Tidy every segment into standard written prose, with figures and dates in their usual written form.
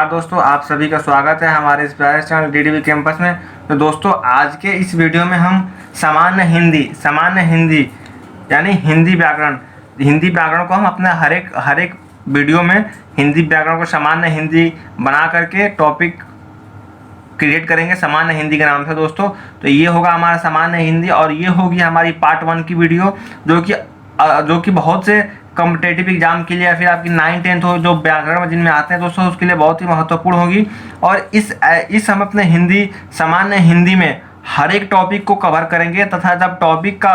नमस्कार दोस्तों, आप सभी का स्वागत है हमारे इस प्यारे चैनल डीडीवी कैंपस में। तो दोस्तों, आज के इस वीडियो में हम सामान्य हिंदी यानी हिंदी व्याकरण को हम अपने हर एक वीडियो में हिंदी व्याकरण को सामान्य हिंदी बना करके टॉपिक क्रिएट करेंगे सामान्य हिंदी के नाम से दोस्तों। तो ये होगा हमारा सामान्य हिंदी और ये होगी हमारी पार्ट 1 की वीडियो, जो कि बहुत से कॉम्पिटेटिव एग्जाम के लिए या फिर आपकी 9-10 हो जो व्याकरण में जिनमें आते हैं दोस्तों, उसके लिए बहुत ही महत्वपूर्ण होगी। और इस हम अपने सामान्य हिंदी में हर एक टॉपिक को कवर करेंगे तथा जब टॉपिक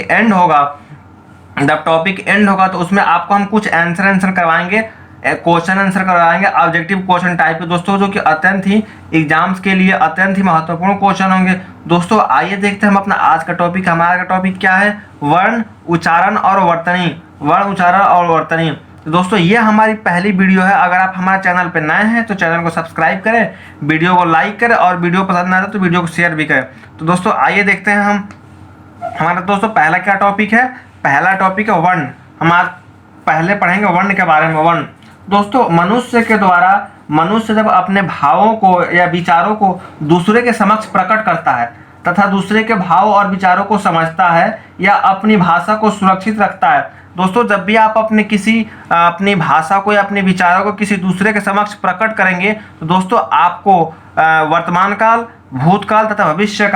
एंड होगा तो उसमें आपको हम कुछ आंसर करवाएंगे, क्वेश्चन आंसर करवाएंगे ऑब्जेक्टिव क्वेश्चन टाइप के दोस्तों, जो कि अत्यंत ही एग्जाम्स के लिए अत्यंत ही महत्वपूर्ण क्वेश्चन होंगे दोस्तों। आइए देखते हैं हम अपना आज का टॉपिक। हमारा टॉपिक क्या है? वर्ण उच्चारण और वर्तनी। तो दोस्तों, ये हमारी पहली वीडियो है। अगर आप हमारे चैनल पर नए हैं तो चैनल को सब्सक्राइब करें, वीडियो को लाइक करें और वीडियो पसंद आए तो वीडियो को शेयर भी करें। तो दोस्तों, आइए देखते हैं हम हमारा दोस्तों पहला क्या टॉपिक है। पहला टॉपिक है वर्ण। हम आज पहले पढ़ेंगे वर्ण के बारे में। वर्ण दोस्तों, मनुष्य जब अपने भावों को या विचारों को दूसरे के समक्ष प्रकट करता है तथा दूसरे के भाव और विचारों को समझता है या अपनी भाषा को सुरक्षित रखता है। दोस्तों, जब भी आप अपनी भाषा को या अपने विचारों को किसी दूसरे के समक्ष प्रकट करेंगे तो दोस्तों आपको वर्तमान काल, भूतकाल तथा भविष्य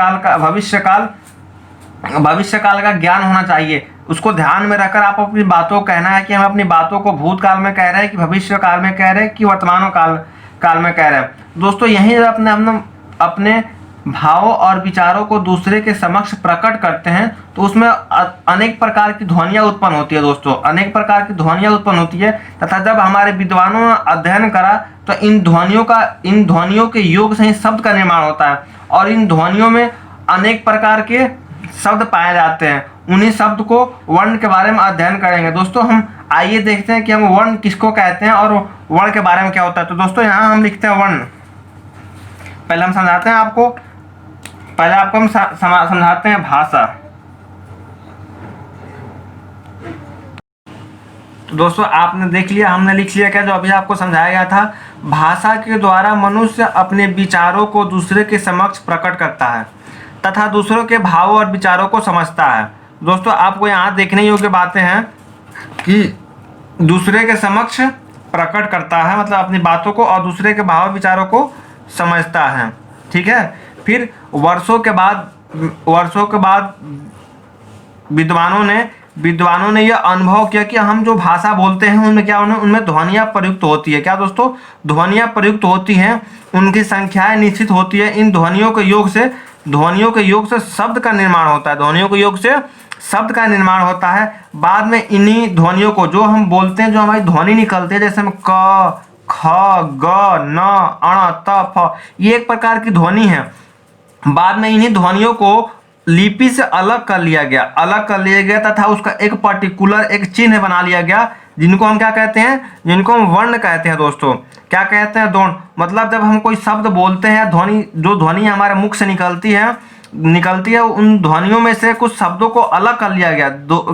काल का ज्ञान होना चाहिए। उसको ध्यान में रखकर आप अपनी बातों को कहना है कि हम अपनी बातों को भूतकाल में कह रहे हैं कि भविष्य काल में कह रहे हैं कि वर्तमान काल में कह रहे हैं। दोस्तों, यहीं हम अपने भावों और विचारों को दूसरे के समक्ष प्रकट करते हैं तो उसमें अनेक प्रकार की ध्वनियाँ उत्पन्न होती है दोस्तों, अनेक प्रकार की ध्वनियाँ उत्पन्न होती है तथा जब हमारे विद्वानों ने अध्ययन करा तो इन ध्वनियों के योग से ही शब्द का निर्माण होता है और इन ध्वनियों में अनेक प्रकार के शब्द पाए जाते हैं। उन्हीं शब्द को वर्ण के बारे में अध्ययन करेंगे दोस्तों। हम आइए देखते हैं कि हम वर्ण किसको कहते हैं और वर्ण के बारे में क्या होता है। तो दोस्तों, यहाँ हम लिखते हैं वर्ण। पहले हम समझाते हैं आपको, हम समझाते हैं भाषा। तो दोस्तों, आपने देख लिया, हमने लिख लिया क्या जो अभी आपको समझाया गया था। भाषा के द्वारा मनुष्य अपने विचारों को दूसरे के समक्ष प्रकट करता है तथा दूसरों के भाव और विचारों को समझता है। दोस्तों, आपको यहाँ देखने योग्य बातें हैं कि दूसरे के समक्ष प्रकट करता है मतलब अपनी बातों को और दूसरे के भाव विचारों को समझता है। ठीक है। फिर वर्षों के बाद विद्वानों ने यह अनुभव किया कि हम जो भाषा बोलते हैं उनमें ध्वनियाँ प्रयुक्त होती है। क्या दोस्तों? ध्वनियाँ प्रयुक्त होती हैं, उनकी संख्याएं निश्चित होती है। इन ध्वनियों के योग से शब्द का निर्माण होता है। बाद में इन्हीं ध्वनियों को जो हम बोलते हैं, जो हमारी ध्वनि निकलती है, जैसे हम क, ख, ग, न, अण, त, फ, ये एक प्रकार की ध्वनि है। बाद में इन्हीं ध्वनियों को लिपि से अलग कर लिया गया तथा उसका एक पर्टिकुलर एक चिन्ह बना लिया गया, जिनको हम क्या कहते हैं? जिनको हम वर्ण कहते हैं दोस्तों। क्या कहते हैं? वर्ण। मतलब जब हम कोई शब्द बोलते हैं, जो ध्वनि हमारे मुख से निकलती है, उन ध्वनियों में से कुछ शब्दों को अलग कर लिया गया,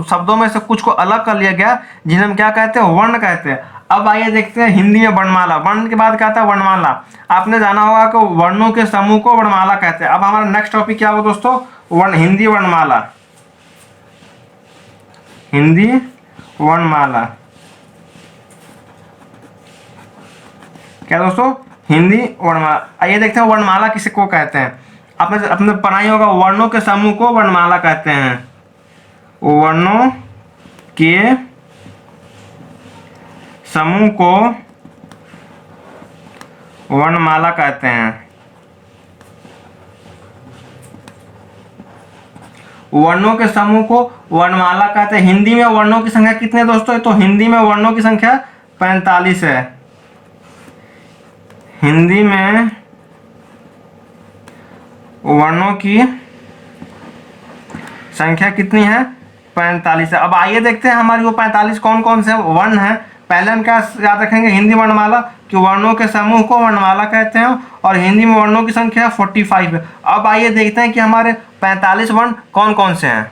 शब्दों में से कुछ को अलग कर लिया गया, जिन्हें हम क्या कहते हैं? वर्ण कहते हैं। अब आइए देखते हैं हिंदी में वर्णमाला। वर्ण के बाद क्या आता है? वर्णमाला। आपने जाना होगा कि वर्णों के समूह को वर्णमाला कहते हैं। अब हमारा नेक्स्ट टॉपिक क्या होगा दोस्तों? हिंदी वर्णमाला। हिंदी वर्णमाला क्या दोस्तों? हिंदी वर्णमाला। आइए देखते हैं वर्णमाला किसे को कहते हैं। आपने पढ़ाई होगा, वर्णों के समूह को वर्णमाला कहते हैं। वर्णों के समूह को वर्णमाला कहते हैं। वर्णों के समूह को वर्णमाला कहते हैं। हिंदी में वर्णों की संख्या कितनी है दोस्तों? तो हिंदी में वर्णों की संख्या 45 है। हिंदी में वर्णों की संख्या कितनी है? 45 है। अब आइए देखते हैं हमारी वो 45 कौन कौन से वर्ण हैं। पहले हम क्या याद रखेंगे? हिंदी वर्णमाला कि वर्णों के समूह को वर्णमाला कहते हैं और हिंदी में वर्णों की संख्या 45 है। अब आइए देखते हैं कि हमारे 45 वर्ण कौन कौन से हैं।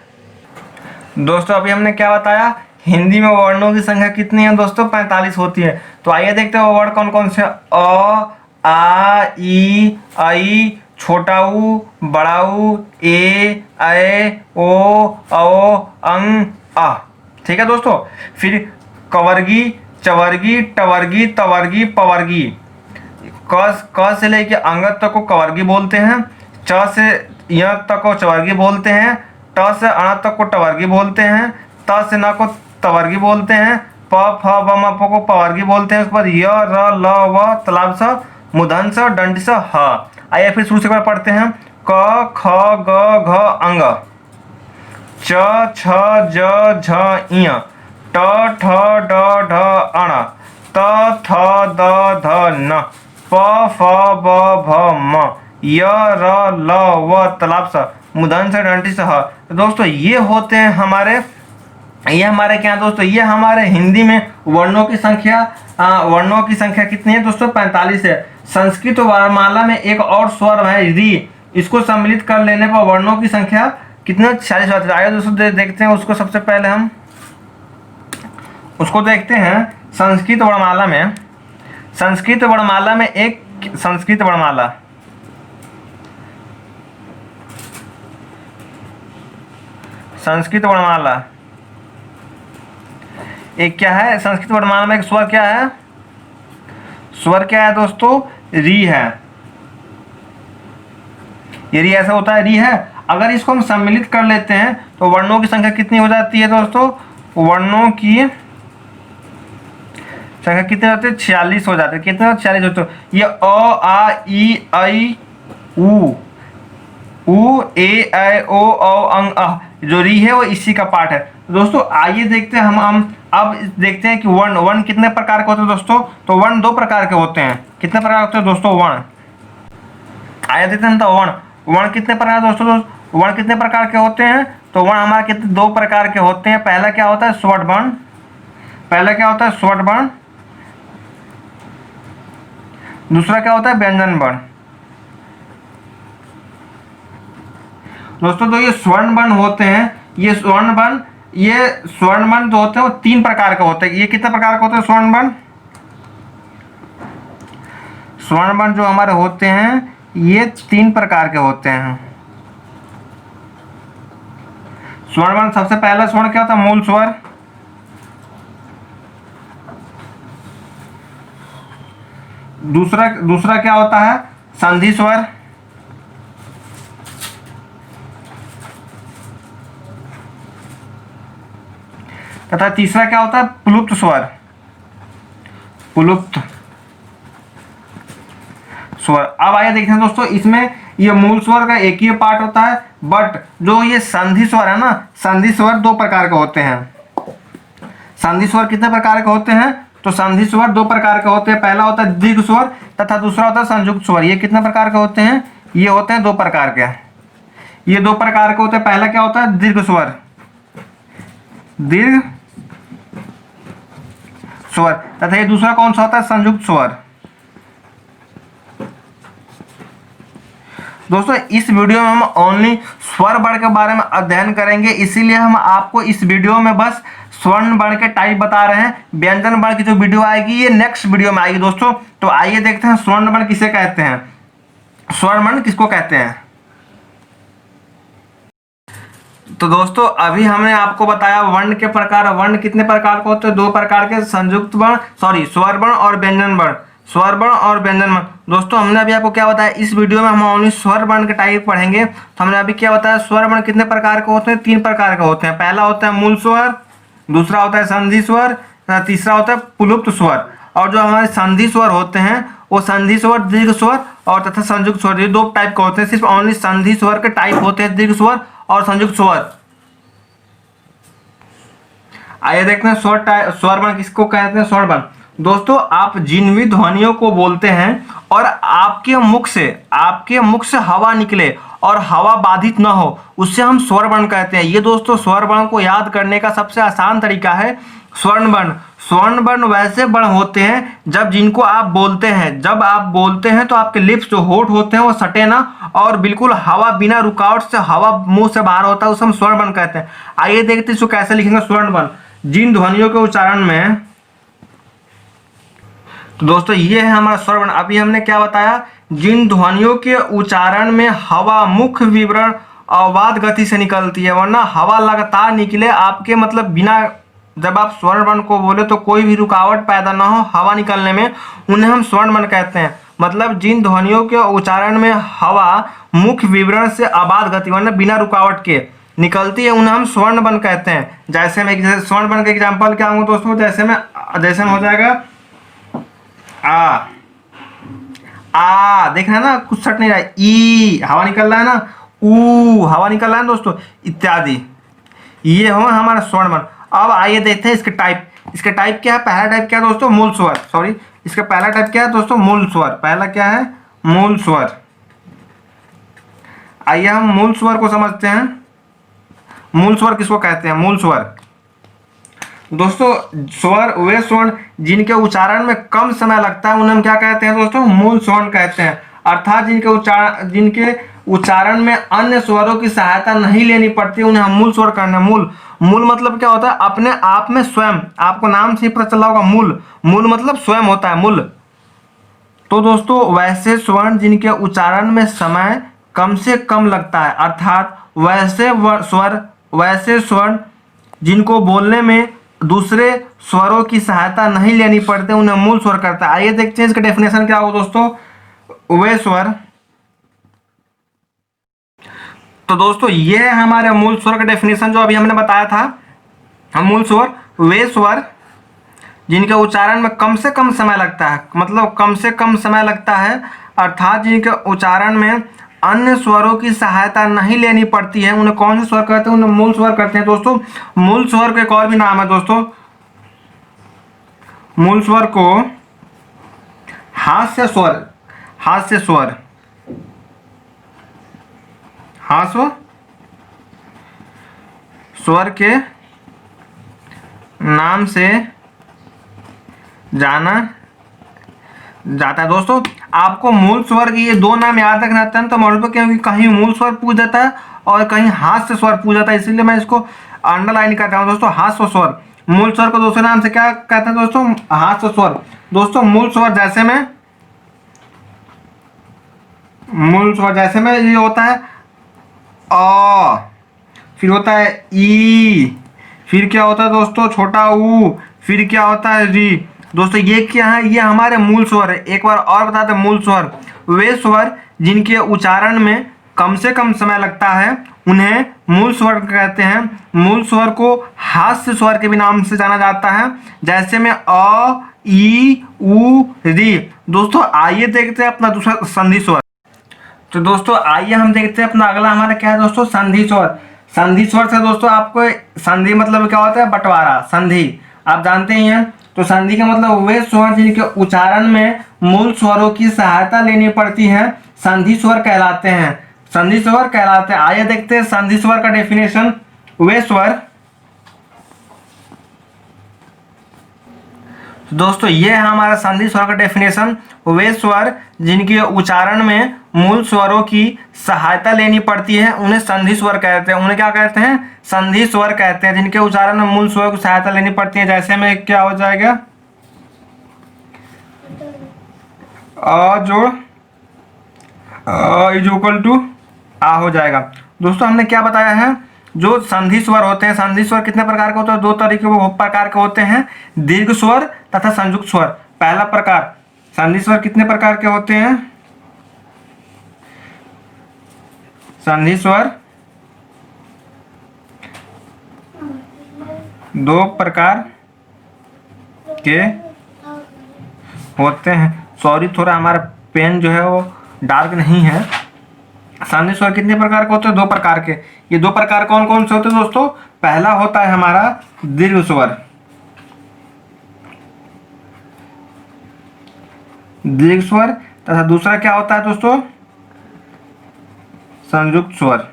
दोस्तों, अभी हमने क्या बताया हिंदी में वर्णों की संख्या कितनी है दोस्तों? 45 होती है। तो आइए देखते हैं वर्ड कौन कौन से। अ, आ, ई, आई, छोटा ऊ, बड़ा ऊ, ए, ओ, औ, अंग, आ। ठीक है दोस्तों। फिर कवर्गी, चवर्गी, टवर्गी, तवर्गी, पवर्गी। क से लेके अंग तक को कवर्गी बोलते हैं। च से य तक को चवर्गी बोलते हैं। ट से अण तक को टवर्गी बोलते हैं। त से न को तवर्गी बोलते हैं। प, फ, ब, म, प को पवर्गी बोलते हैं। उसके बाद य, र, ल, व, तलाब स, मूर्धन्य स, दंड स, ह। आइए फिर शुरू से एक बार पढ़ते हैं। क, ख, ग, घ, अंग। च, छ, ज, झ, इय। ट, ठ, ड, ढ, अण। त, थ, द, ध, न। प, फ, ब, भ, म। य, र, ल, व, तलाब स, मूर्धन्य स, दंड स, ह। तो दोस्तों ये होते हैं हमारे क्या दोस्तों, ये हमारे हिंदी में वर्णों की संख्या। वर्णों की संख्या कितनी है दोस्तों? 45 है। संस्कृत वर्णमाला में एक और स्वर है री, इसको सम्मिलित कर लेने पर वर्णों की संख्या कितने? 46 होती है। आइए दोस्तों देखते हैं उसको। सबसे पहले हम उसको देखते हैं। संस्कृत वर्णमाला में एक संस्कृत वर्णमाला एक क्या है? संस्कृत वर्णमाला में एक स्वर क्या है? स्वर क्या है दोस्तों? री है। ये री ऐसा होता है, री है। अगर इसको हम सम्मिलित कर लेते हैं तो वर्णों की संख्या कितनी हो जाती है दोस्तों? वर्णों की संख्या कितनी होती है? 46 हो जाती है। कितने? 46 होते हैं। ये अ, आ, ई, आई, ऊ, ए, ओ, औ, अंग, अ। जो री है वो इसी का पार्ट है। दोस्तों आइए देखते हैं हम अब देखते हैं कि वर्ण कितने प्रकार के होते हैं दोस्तों। तो वर्ण 2 प्रकार के होते हैं। कितने प्रकार होते हैं दोस्तों वर्ण? आइए देखते हैं। तो वर्ण कितने प्रकार दोस्तों? वर्ण कितने प्रकार के होते हैं? तो वर्ण हमारे कितने? 2 प्रकार के होते हैं। पहला क्या होता है? स्वर्ण वर्ण। दूसरा क्या होता है? व्यंजन वर्ण। दोस्तों तो ये स्वर्ण वर्ण होते हैं। ये स्वर्ण वर्ण जो होते हैं वो 3 प्रकार के होते हैं। ये कितने प्रकार के होते हैं स्वर्ण वर्ण जो हमारे होते हैं ये 3 प्रकार के होते हैं। स्वर्ण वर्ण, सबसे पहला स्वर्ण क्या होता है? मूल स्वर। दूसरा क्या होता है? संधि स्वर। तथा तीसरा क्या होता है? प्लुप्त स्वर। अब आइए देखते हैं दोस्तों, इसमें ये मूल स्वर का एक ही पार्ट होता है, बट जो ये संधि स्वर है ना, संधि स्वर 2 प्रकार के होते हैं। संधि स्वर कितने प्रकार के होते हैं? तो संधि स्वर 2 प्रकार के होते हैं। पहला होता है दीर्घ स्वर तथा दूसरा होता है संयुक्त स्वर। ये कितने प्रकार के होते हैं? ये होते हैं 2 प्रकार के। ये 2 प्रकार के होते हैं। पहला क्या होता है? दीर्घ स्वर तथा ये दूसरा कौन सा होता है? संयुक्त स्वर। दोस्तों इस वीडियो में हम ओनली स्वर वर्ण के बारे में अध्ययन करेंगे, इसीलिए हम आपको इस वीडियो में बस स्वर्ण वर्ण के टाइप बता रहे हैं। व्यंजन वर्ण की जो वीडियो आएगी ये नेक्स्ट वीडियो में आएगी दोस्तों। तो आइए देखते हैं स्वर्ण वर्ण किसे कहते हैं, स्वर्ण वर्ण किसको कहते हैं। तो दोस्तों अभी हमने आपको बताया वर्ण के प्रकार। वर्ण कितने प्रकार के होते हैं? 2 प्रकार के, संयुक्त वर्ण स्वर वर्ण और व्यंजन वर्ण। दोस्तों हमने अभी आपको क्या बताया, इस वीडियो में हम ओनली स्वर वर्ण के टाइप पढ़ेंगे। तो हमने अभी क्या बताया, स्वर वर्ण कितने प्रकार के होते हैं? 3 प्रकार के होते हैं। पहला होता है मूल स्वर, दूसरा होता है संधि स्वर, तीसरा होता है प्लुप्त स्वर। और जो हमारे संधि स्वर होते हैं वो संधि स्वर, दीर्घ स्वर और तथा संयुक्त स्वर, ये 2 टाइप के होते हैं। सिर्फ ओनली संधि स्वर के टाइप होते हैं, दीर्घ स्वर और संयुक्त स्वर। आइए देखते हैं स्वर वर्ण किसको कहते हैं। स्वर वर्ण दोस्तों, आप जिन भी ध्वनियों को बोलते हैं और आपके मुख से हवा निकले और हवा बाधित न हो, उससे हम स्वर वर्ण कहते हैं। ये दोस्तों स्वर वर्ण को याद करने का सबसे आसान तरीका है स्वर्ण वर्ण। स्वर्ण वर्ण वैसे वर्ण होते हैं जिनको आप बोलते हैं, जब आप बोलते हैं तो आपके लिप्स जो होठ होते हैं वो सटे ना और बिल्कुल हवा बिना रुकावट से हवा मुंह से बाहर होता है, उसे हम स्वर्ण वर्ण कहते हैं। आइए देखते हैं इसको कैसे लिखेंगे स्वर्ण वर्ण। जिन ध्वनियों के उच्चारण में, तो दोस्तों ये है हमारा स्वर वर्ण। अभी हमने क्या बताया, जिन ध्वनियों के उच्चारण में हवा मुख्य विवरण अववाद गति से निकलती है, वरना हवा लगातार निकले आपके, मतलब बिना, जब आप स्वर्ण वर्ण को बोले तो कोई भी रुकावट पैदा ना हो हवा निकलने में, उन्हें हम स्वर्ण वर्ण कहते हैं। मतलब जिन ध्वनियों के उच्चारण में हवा मुख्य विवरण से अबाध गति, वरना बिना रुकावट के निकलती है, उन्हें हम स्वर्ण वर्ण कहते हैं। जैसे मैं स्वर्ण वर्ण के एग्जाम्पल क्या हूँ दोस्तों, जैसे में हो जाएगा आ देखना ना, कुछ सट नहीं रहा है, ई हवा निकल रहा है ना, ऊ हवा निकल रहा है ना दोस्तों, इत्यादि। ये हो हमारा स्वर्ण वर्ण। अब आइए देखते हैं इसके टाइप। इसके टाइप क्या है, पहला टाइप क्या है दोस्तों, मूल स्वर। सॉरी, इसका पहला टाइप क्या है दोस्तों, मूल स्वर। पहला क्या है, मूल स्वर। आइए हम मूल स्वर को समझते हैं। मूल स्वर किसको कहते हैं, मूल स्वर दोस्तों, स्वर वे स्वर्ण जिनके उच्चारण में कम समय लगता है, उन्हें हम क्या कहते हैं दोस्तों, मूल स्वर्ण कहते हैं। अर्थात जिनके उच्चारण में अन्य स्वरों की सहायता नहीं लेनी पड़ती, उन्हें हम मूल स्वर कहते हैं। मूल मतलब क्या होता है, अपने आप में स्वयं, आपको नाम से ही पता चला होगा, मूल मतलब स्वयं होता है, मूल। तो दोस्तों वैसे स्वर्ण जिनके उच्चारण में समय कम से कम लगता है, अर्थात वैसे स्वर्ण जिनको बोलने में दूसरे स्वरों की सहायता नहीं लेनी पड़ती, उन्हें मूल स्वर करता है। आइए देखते हैं इसका डेफिनेशन क्या हो दोस्तों, वे स्वर। तो दोस्तों ये है हमारे मूल स्वर का डेफिनेशन जो अभी हमने बताया था। हम मूल स्वर वे स्वर जिनके उच्चारण में कम से कम समय लगता है, मतलब कम से कम समय लगता है, अर्थात जिनके उच्चारण में अन्य स्वरों की सहायता नहीं लेनी पड़ती है, उन्हें कौन से स्वर कहते हैं, उन्हें मूल स्वर कहते हैं। दोस्तों मूल स्वर का एक और भी नाम है दोस्तों, मूल स्वर को हास्य स्वर, हास्य स्वर, हास्य स्वर के नाम से जाना जाता है। दोस्तों आपको मूल स्वर की ये दो नाम याद रखना अत्यंत महत्वपूर्ण है, क्योंकि कहीं मूल स्वर पूछ जाता है और कहीं हास्य स्वर पूछ जाता है, इसीलिए मैं इसको अंडरलाइन करता हूँ दोस्तों। हास्य स्वर, मूल स्वर को दूसरे नाम से क्या कहते हैं दोस्तों, हास्य स्वर। दोस्तों मूल स्वर जैसे में ये होता है अ, फिर होता है ई, फिर क्या होता है दोस्तों छोटा ऊ, फिर क्या होता है री। दोस्तों ये क्या है, ये हमारे मूल स्वर है। एक बार और बता दें, मूल स्वर वे स्वर जिनके उच्चारण में कम से कम समय लगता है, उन्हें मूल स्वर कहते हैं। मूल स्वर को हास्य स्वर के भी नाम से जाना जाता है, जैसे में अ, ई, उ, री। दोस्तों आइए देखते हैं अपना दूसरा संधि स्वर। तो दोस्तों आइए हम देखते हैं अपना अगला हमारा क्या है दोस्तों, संधि स्वर। संधि स्वर से दोस्तों आपको संधि मतलब क्या होता है, बंटवारा, संधि आप जानते ही हैं। तो संधि का मतलब वे स्वर जिनके उच्चारण में मूल स्वरों की सहायता लेनी पड़ती है, संधि स्वर कहलाते हैं, संधि स्वर कहलाते हैं। आइए देखते हैं संधि स्वर का डेफिनेशन। वे स्वर, दोस्तों ये है हमारा संधि स्वर का डेफिनेशन। वे स्वर जिनके उच्चारण में मूल स्वरों की सहायता लेनी पड़ती है, उन्हें संधि स्वर कहते हैं। उन्हें क्या कहते हैं, संधि स्वर कहते हैं, जिनके उच्चारण में मूल स्वरों की सहायता लेनी पड़ती है। जैसे में क्या हो जाएगा, अ जोड़ इज इक्वल टू आ हो जाएगा। दोस्तों हमने क्या बताया है, जो संधि स्वर होते हैं, संधि स्वर कितने प्रकार के होते हैं, दो तरीके प्रकार के होते हैं, दीर्घ स्वर तथा संयुक्त स्वर। पहला प्रकार, संधि स्वर कितने प्रकार के होते हैं, संधि स्वर दो प्रकार के होते हैं। सॉरी थोड़ा हमारा पेन जो है वो डार्क नहीं है। संधि स्वर कितने प्रकार के होते हैं, दो प्रकार के। ये दो प्रकार कौन कौन से होते हैं दोस्तों, पहला होता है हमारा दीर्घ स्वर, दीर्घ स्वर, तथा दूसरा क्या होता है दोस्तों, संयुक्त स्वर।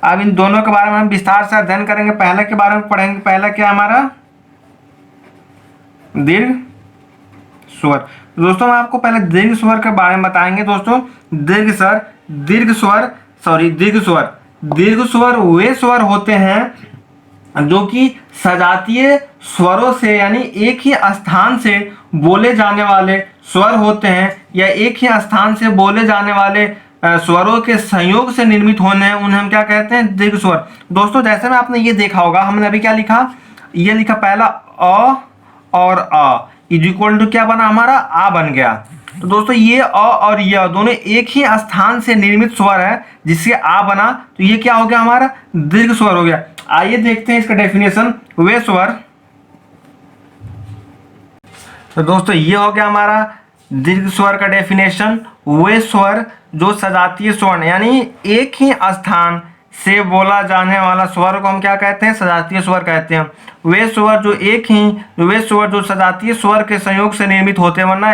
अब इन दोनों के बारे में हम विस्तार से अध्ययन करेंगे। पहले के बारे में पढ़ेंगे, पहला क्या हमारा दीर्घ स्वर। दोस्तों हम आपको पहले दीर्घ स्वर के बारे में बताएंगे। दोस्तों दीर्घ स्वर वे स्वर होते हैं जो कि सजातीय स्वरों से यानी एक ही स्थान से बोले जाने वाले स्वर होते हैं या एक ही स्थान से बोले जाने वाले स्वरों के संयोग से निर्मित होने हैं, उन्हें हम क्या कहते हैं? दीर्घ स्वर। दोस्तों जैसे में आपने ये देखा होगा, हमने अभी क्या लिखा, ये लिखा पहला अ और अ इज इक्वल टू क्या बना हमारा? आ बन गया। तो दोस्तों ये अ और य दोनों एक ही स्थान से निर्मित स्वर है जिससे आ बना, तो ये क्या हो गया हमारा? दीर्घ स्वर हो गया। आइए देखते हैं इसका डेफिनेशन। वे स्वर, तो दोस्तों ये हो गया हमारा दीर्घ स्वर का डेफिनेशन। वे स्वर जो सजातीय स्वर्ण यानी एक ही स्थान से बोला जाने वाला स्वर को हम क्या कहते हैं? सजातीय स्वर कहते हैं। वे स्वर जो सजातीय स्वर के संयोग से निर्मित होते हैं, वरना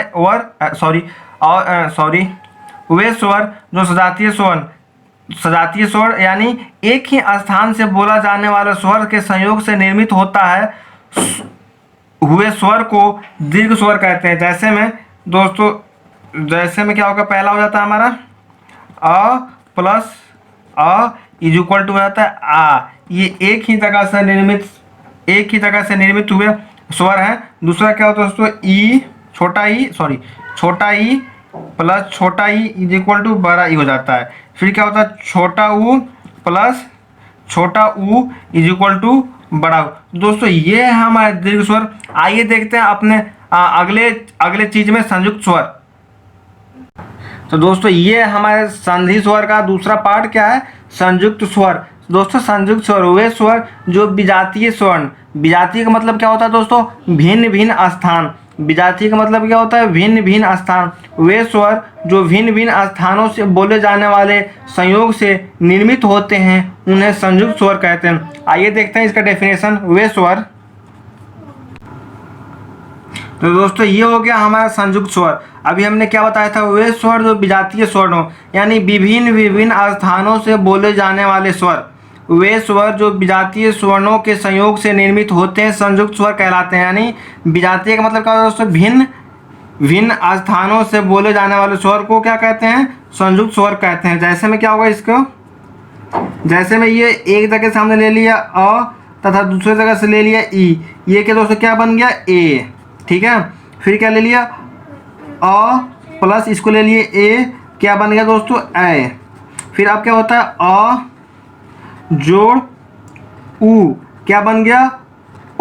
वे स्वर जो सजातीय स्वर यानी एक ही स्थान से बोला जाने वाला स्वर के संयोग से निर्मित होता है, हुए स्वर को दीर्घ स्वर कहते हैं। जैसे में क्या होगा? पहला हो जाता है हमारा a plus a is equal to हो जाता है आ। ये एक ही जगह से निर्मित हुए स्वर है। दूसरा क्या होता है दोस्तों? छोटा ई प्लस छोटा ई इज इक्वल टू बड़ा ई हो जाता है। फिर क्या होता है? छोटा ऊ प्लस छोटा ऊ इज इक्वल टू बड़ा ऊ। दोस्तों ये है हमारे दीर्घ स्वर। आइए देखते हैं अपने अगले चीज में संयुक्त स्वर। तो दोस्तों ये हमारे संधि स्वर का दूसरा पार्ट क्या है? संयुक्त स्वर। दोस्तों संयुक्त स्वर वे स्वर जो विजातीय स्वर्ण, विजातीय का मतलब क्या होता है दोस्तों? भिन्न भिन्न स्थान। विजातीय का मतलब क्या होता है? भिन्न भिन्न स्थान। वे स्वर जो भिन्न भिन्न स्थानों से बोले जाने वाले संयोग से निर्मित होते हैं, उन्हें संयुक्त स्वर कहते हैं। आइए देखते हैं इसका डेफिनेशन। वे स्वर, तो दोस्तों ये हो गया हमारा संयुक्त स्वर। अभी हमने क्या बताया था? वे स्वर जो विजातीय स्वर्ण हो यानी विभिन्न स्थानों से बोले जाने वाले स्वर। वे स्वर जो विजातीय स्वर्णों के संयोग से निर्मित होते हैं, संयुक्त स्वर कहलाते हैं। यानी विजातीय का मतलब क्या होता है दोस्तों? भिन्न स्थानों से बोले जाने वाले स्वर को क्या कहते हैं? संयुक्त स्वर कहते हैं। जैसे में क्या होगा इसको? जैसे में ये एक जगह से हमने ले लिया अ तथा दूसरे जगह से ले लिया ई, ये क्या दोस्तों क्या बन गया? ए। ठीक है। फिर क्या ले लिया? अ प्लस इसको ले लिए ए, क्या बन गया दोस्तों? ए। फिर अब क्या होता है? अ जोड़ ऊ, क्या बन गया?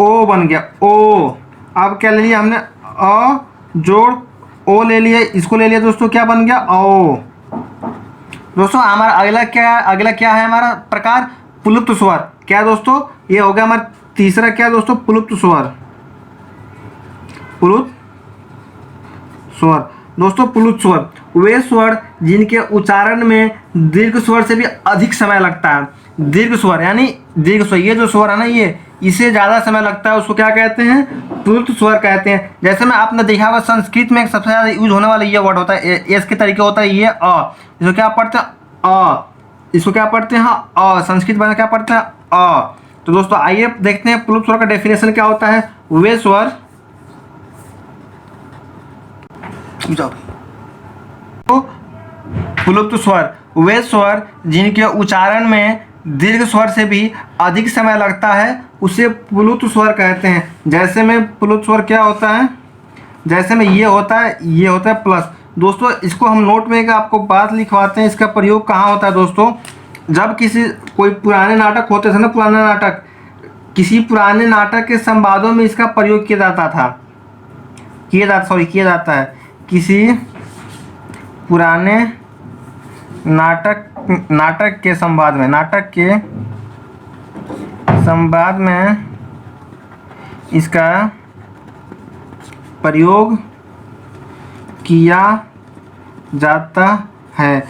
ओ बन गया। ओ। अब क्या ले लिया हमने? अ जोड़ ओ ले लिया, इसको ले लिया दोस्तों, क्या बन गया? ओ। दोस्तों हमारा अगला क्या है हमारा प्रकार? प्लुप्त स्वर। क्या है दोस्तों? ये हो गया हमारा तीसरा क्या है दोस्तों? प्लुप्त स्वर। प्लुप्त स्वर। दोस्तों प्लुप्त स्वर वे स्वर जिनके उच्चारण में दीर्घ स्वर से भी अधिक समय लगता है। दीर्घ स्वर यानी दीर्घ स्वर, ये जो स्वर है ना, ये इसे ज़्यादा समय लगता है, उसको क्या कहते हैं? प्लुप्त स्वर कहते हैं। जैसे में आपने देखा हुआ संस्कृत में सबसे ज़्यादा यूज होने वाला ये वर्ड होता है, एस के तरीके होता है ये अ। इसको क्या पढ़ते हैं? अ। इसको क्या पढ़ते हैं? अ। संस्कृत में क्या पढ़ते हैं? अ। तो दोस्तों आइए देखते हैं प्लुप्त स्वर का डेफिनेशन क्या होता है। वे स्वर प्लुप्त स्वर वे स्वर जिनके उच्चारण में दीर्घ स्वर से भी अधिक समय लगता है, उसे प्लुप्त स्वर कहते हैं। जैसे में प्लुप्त स्वर क्या होता है? जैसे में ये होता है प्लस। दोस्तों इसको हम नोट में आपको बात लिखवाते हैं, इसका प्रयोग कहाँ होता है दोस्तों? जब कोई पुराने नाटक होते थे ना, किसी पुराने नाटक के संवादों में इसका प्रयोग किया जाता है। किसी पुराने नाटक के संवाद में इसका प्रयोग किया जाता है।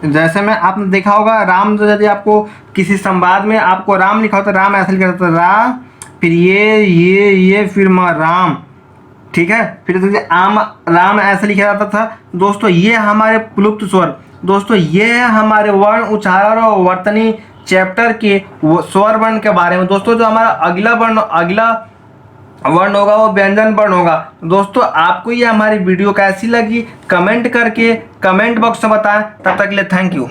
जैसे में आपने देखा होगा राम, यदि आपको किसी संवाद में आपको राम लिखा होता है, राम ऐसे लिखा जाता है, रा फिर ये फिर राम। ठीक है। फिर राम ऐसे लिखा जाता था। दोस्तों ये हमारे प्लुप्त स्वर। दोस्तों ये है हमारे वर्ण उच्चारण और वर्तनी चैप्टर के स्वर वर्ण के बारे में। दोस्तों जो हमारा अगला वर्ण होगा वो व्यंजन वर्ण होगा। दोस्तों आपको ये हमारी वीडियो कैसी लगी कमेंट करके कमेंट बॉक्स में बताएं। तब तक के लिए थैंक यू।